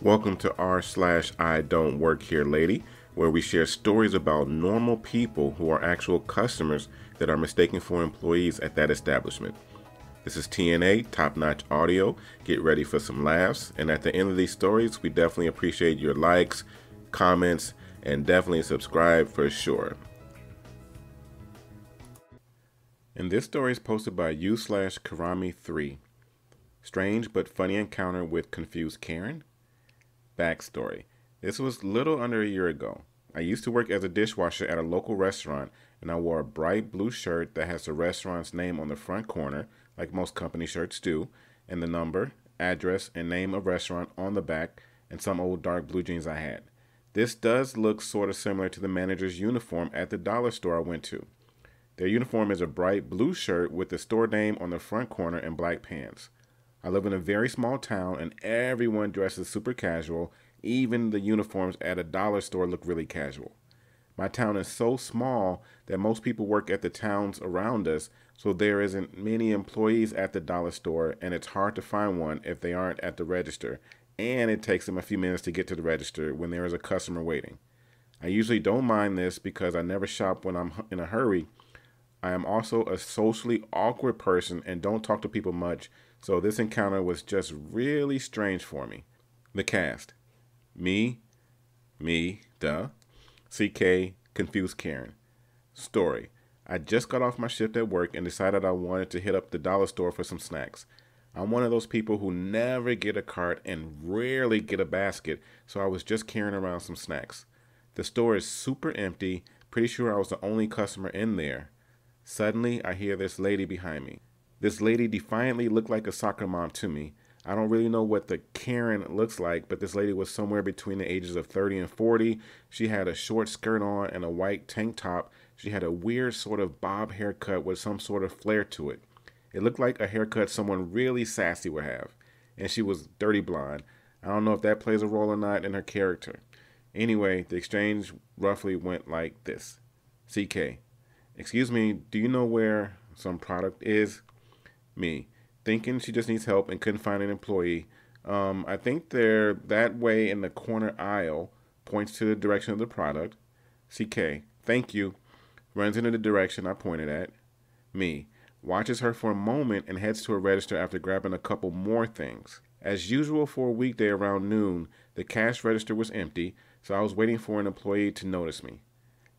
Welcome to r/I don't work here lady, where we share stories about normal people who are actual customers that are mistaken for employees at that establishment. This is TNA, top-notch audio. Get ready for some laughs, and at the end of these stories, we definitely appreciate your likes, comments, and definitely subscribe for sure. And this story is posted by u/Karami3. Strange but funny encounter with confused Karen. Backstory. This was little under a year ago. I used to work as a dishwasher at a local restaurant, and I wore a bright blue shirt that has the restaurant's name on the front corner, like most company shirts do, and the number, address, and name of restaurant on the back, and some old dark blue jeans I had. This does look sort of similar to the manager's uniform at the dollar store I went to. Their uniform is a bright blue shirt with the store name on the front corner and black pants. I live in a very small town and everyone dresses super casual. Even the uniforms at a dollar store look really casual. My town is so small that most people work at the towns around us, so there isn't many employees at the dollar store, and it's hard to find one if they aren't at the register, and it takes them a few minutes to get to the register when there is a customer waiting. I usually don't mind this because I never shop when I'm in a hurry. I am also a socially awkward person and don't talk to people much, so this encounter was just really strange for me. The cast. Me, duh. CK, confused Karen. Story. I just got off my shift at work and decided I wanted to hit up the dollar store for some snacks. I'm one of those people who never get a cart and rarely get a basket, so I was just carrying around some snacks. The store is super empty, pretty sure I was the only customer in there. Suddenly, I hear this lady behind me. This lady defiantly looked like a soccer mom to me. I don't really know what the Karen looks like, but this lady was somewhere between the ages of 30 and 40. She had a short skirt on and a white tank top. She had a weird sort of bob haircut with some sort of flair to it. It looked like a haircut someone really sassy would have. And she was dirty blonde. I don't know if that plays a role or not in her character. Anyway, the exchange roughly went like this. CK. Excuse me, do you know where some product is? Me, thinking she just needs help and couldn't find an employee. I think they're that way in the corner aisle, points to the direction of the product. CK, thank you, runs into the direction I pointed at. Me, watches her for a moment and heads to a register after grabbing a couple more things. As usual for a weekday around noon, the cash register was empty, so I was waiting for an employee to notice me.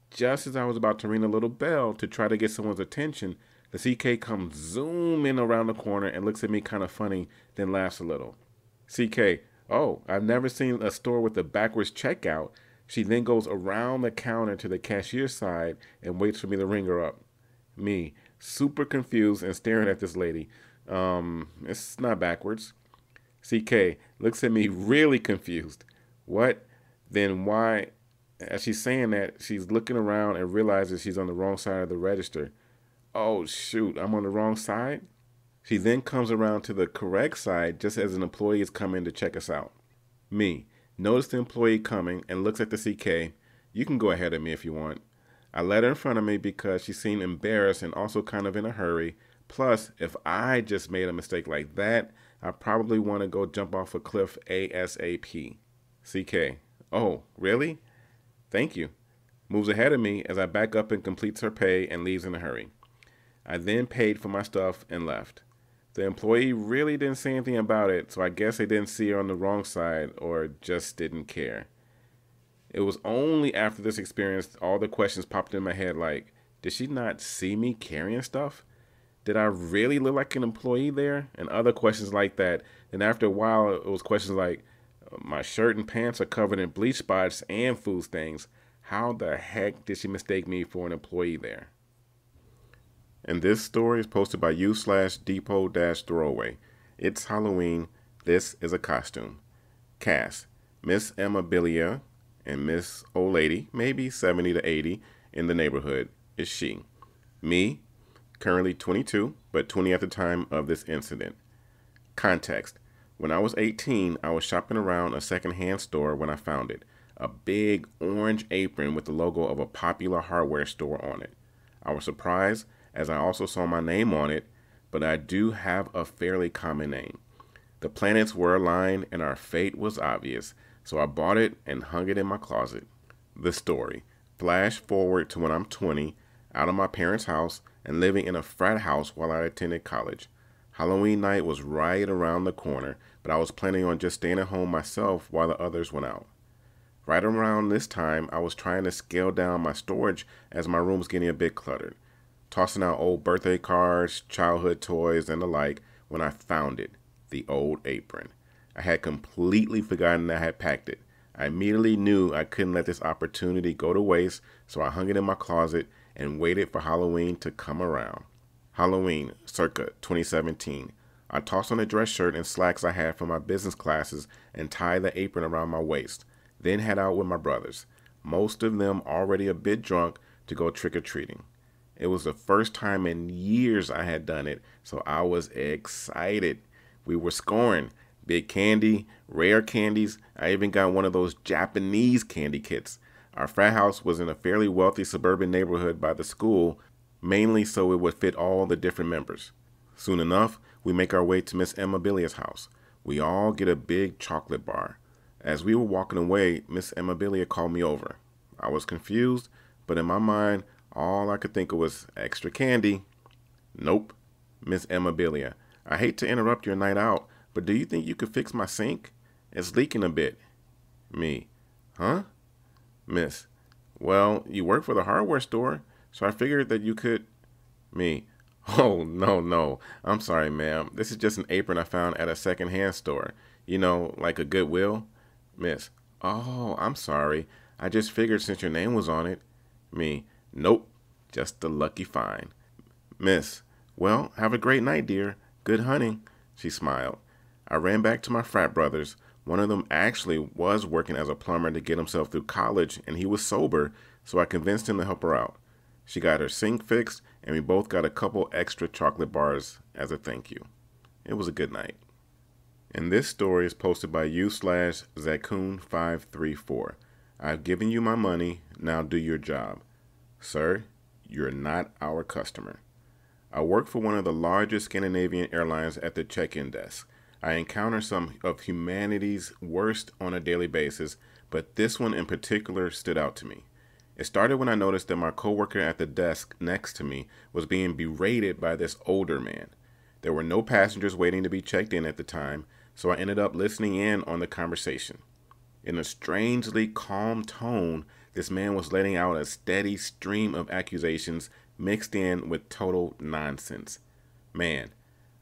Just as I was about to ring a little bell to try to get someone's attention, the CK comes zooming around the corner and looks at me kind of funny, then laughs a little. CK, oh, I've never seen a store with a backwards checkout. She then goes around the counter to the cashier's side and waits for me to ring her up. Me, super confused and staring at this lady. It's not backwards. CK looks at me really confused. What? Then why? As she's saying that, she's looking around and realizes she's on the wrong side of the register. Oh, shoot, I'm on the wrong side? She then comes around to the correct side just as an employee is coming to check us out. Me, notice the employee coming and looks at the CK. You can go ahead of me if you want. I let her in front of me because she seemed embarrassed and also kind of in a hurry. Plus, if I just made a mistake like that, I probably want to go jump off a cliff ASAP. CK, oh, really? Thank you. Moves ahead of me as I back up and completes her pay and leaves in a hurry. I then paid for my stuff and left. The employee really didn't say anything about it, so I guess they didn't see her on the wrong side or just didn't care. It was only after this experience all the questions popped in my head like, did she not see me carrying stuff? Did I really look like an employee there? And other questions like that. And after a while, it was questions like, my shirt and pants are covered in bleach spots and food stains. How the heck did she mistake me for an employee there? And this story is posted by u/depot-throwaway. It's Halloween. This is a costume. Cast. Miss Amabilia and Miss Old Lady, maybe 70 to 80 in the neighborhood, is she. Me, currently 22, but 20 at the time of this incident. Context. When I was 18, I was shopping around a secondhand store when I found it. A big orange apron with the logo of a popular hardware store on it. I was surprised as I also saw my name on it, but I do have a fairly common name. The planets were aligned and our fate was obvious, so I bought it and hung it in my closet. The story. Flash forward to when I'm 20, out of my parents' house and living in a frat house while I attended college. Halloween night was right around the corner, but I was planning on just staying at home myself while the others went out. Right around this time, I was trying to scale down my storage as my room was getting a bit cluttered, tossing out old birthday cards, childhood toys, and the like when I found it, the old apron. I had completely forgotten I had packed it. I immediately knew I couldn't let this opportunity go to waste, so I hung it in my closet and waited for Halloween to come around. Halloween, circa 2017. I tossed on a dress shirt and slacks I had from my business classes and tied the apron around my waist, then head out with my brothers, most of them already a bit drunk, to go trick-or-treating. It was the first time in years I had done it, so I was excited. We were scoring. Big candy, rare candies. I even got one of those Japanese candy kits. Our frat house was in a fairly wealthy suburban neighborhood by the school, mainly so it would fit all the different members. Soon enough, we make our way to Miss Amabilia's house. We all get a big chocolate bar. As we were walking away, Miss Amabilia called me over. I was confused, but in my mind, all I could think of was extra candy. Nope. Miss Amabilia, I hate to interrupt your night out, but do you think you could fix my sink? It's leaking a bit. Me. Huh? Miss. Well, you work for the hardware store, so I figured that you could. Me. Oh, no. I'm sorry, ma'am. This is just an apron I found at a secondhand store. You know, like a Goodwill. Miss. Oh, I'm sorry. I just figured since your name was on it. Me. Nope. Just a lucky find. Miss. Well, have a great night, dear. Good hunting. She smiled. I ran back to my frat brothers. One of them actually was working as a plumber to get himself through college, and he was sober, so I convinced him to help her out. She got her sink fixed, and we both got a couple extra chocolate bars as a thank you. It was a good night. And this story is posted by you/Zakun534. I've given you my money, now do your job. Sir, you're not our customer. I work for one of the largest Scandinavian airlines at the check-in desk. I encounter some of humanity's worst on a daily basis, but this one in particular stood out to me. It started when I noticed that my coworker at the desk next to me was being berated by this older man. There were no passengers waiting to be checked in at the time, so I ended up listening in on the conversation. In a strangely calm tone, this man was letting out a steady stream of accusations mixed in with total nonsense. Man,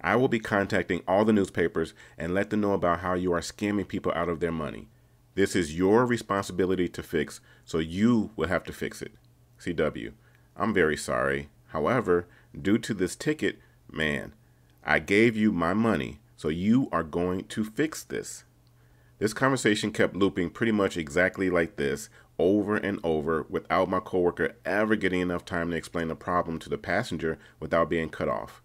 I will be contacting all the newspapers and let them know about how you are scamming people out of their money. This is your responsibility to fix, so you will have to fix it. CW, I'm very sorry. However, due to this ticket, man, I gave you my money, so you are going to fix this. This conversation kept looping pretty much exactly like this, over and over, without my coworker ever getting enough time to explain the problem to the passenger without being cut off.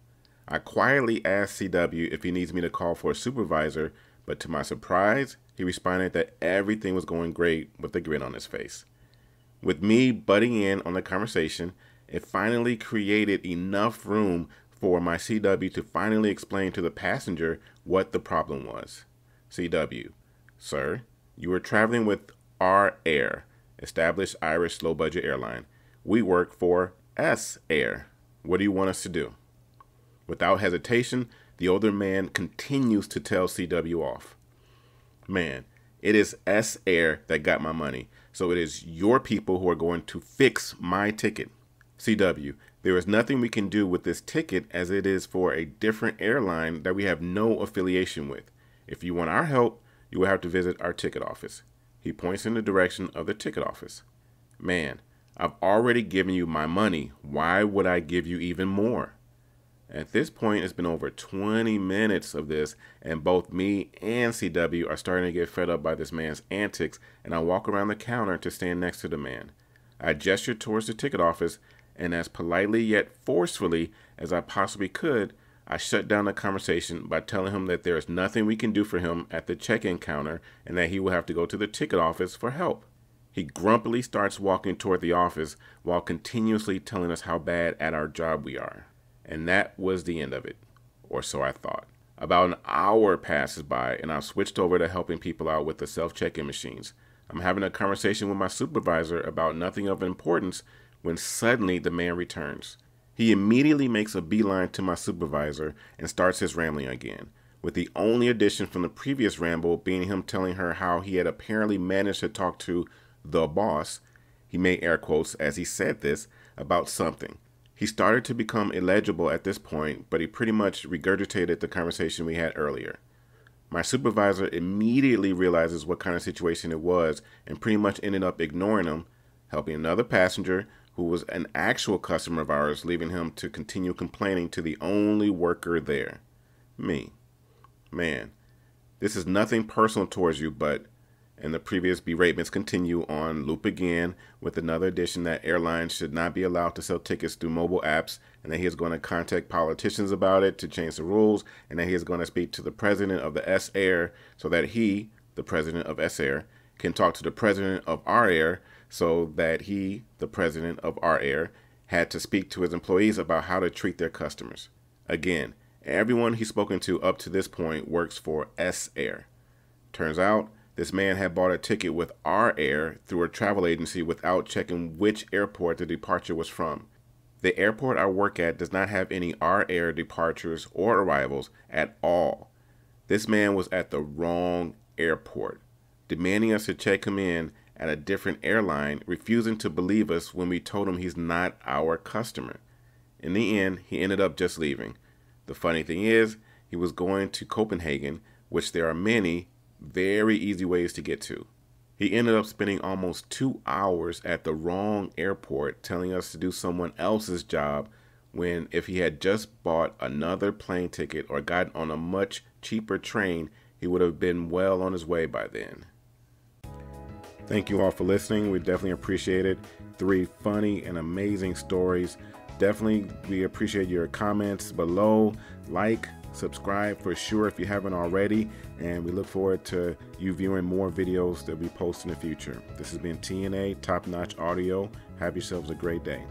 I quietly asked CW if he needs me to call for a supervisor, but to my surprise, he responded that everything was going great with a grin on his face. With me butting in on the conversation, it finally created enough room for my CW to finally explain to the passenger what the problem was. CW, sir, you are traveling with R Air, established Irish low-budget airline. We work for S Air. What do you want us to do? Without hesitation, the older man continues to tell CW off. Man, it is S Air that got my money, so it is your people who are going to fix my ticket. CW, there is nothing we can do with this ticket as it is for a different airline that we have no affiliation with. If you want our help, you will have to visit our ticket office. He points in the direction of the ticket office. Man, I've already given you my money. Why would I give you even more? At this point, it's been over 20 minutes of this, and both me and CW are starting to get fed up by this man's antics, and I walk around the counter to stand next to the man. I gesture towards the ticket office, and as politely yet forcefully as I possibly could, I shut down the conversation by telling him that there is nothing we can do for him at the check-in counter and that he will have to go to the ticket office for help. He grumpily starts walking toward the office while continuously telling us how bad at our job we are. And that was the end of it, or so I thought. About an hour passes by and I've switched over to helping people out with the self-check-in machines. I'm having a conversation with my supervisor about nothing of importance when suddenly the man returns. He immediately makes a beeline to my supervisor and starts his rambling again, with the only addition from the previous ramble being him telling her how he had apparently managed to talk to the boss, he made air quotes as he said this, about something. He started to become illegible at this point, but he pretty much regurgitated the conversation we had earlier. My supervisor immediately realizes what kind of situation it was and pretty much ended up ignoring him, helping another passenger who was an actual customer of ours, leaving him to continue complaining to the only worker there, me. Man, this is nothing personal towards you, but, and the previous beratements continue on loop again with another addition that airlines should not be allowed to sell tickets through mobile apps, and that he is going to contact politicians about it to change the rules, and that he is going to speak to the president of the S-Air so that he, the president of S-Air, can talk to the president of our air so that he, the president of our air, had to speak to his employees about how to treat their customers. Again, everyone he's spoken to up to this point works for S-Air. Turns out, this man had bought a ticket with our air through a travel agency without checking which airport the departure was from. The airport I work at does not have any our air departures or arrivals at all. This man was at the wrong airport, demanding us to check him in at a different airline, refusing to believe us when we told him he's not our customer. In the end, he ended up just leaving. The funny thing is, he was going to Copenhagen, which there are many very easy ways to get to. He ended up spending almost 2 hours at the wrong airport telling us to do someone else's job when if he had just bought another plane ticket or gotten on a much cheaper train, he would have been well on his way by then. Thank you all for listening. We definitely appreciate it. 3 funny and amazing stories. Definitely, we appreciate your comments below. Like, subscribe for sure if you haven't already. And we look forward to you viewing more videos that we post in the future. This has been TNA Top Notch Audio. Have yourselves a great day.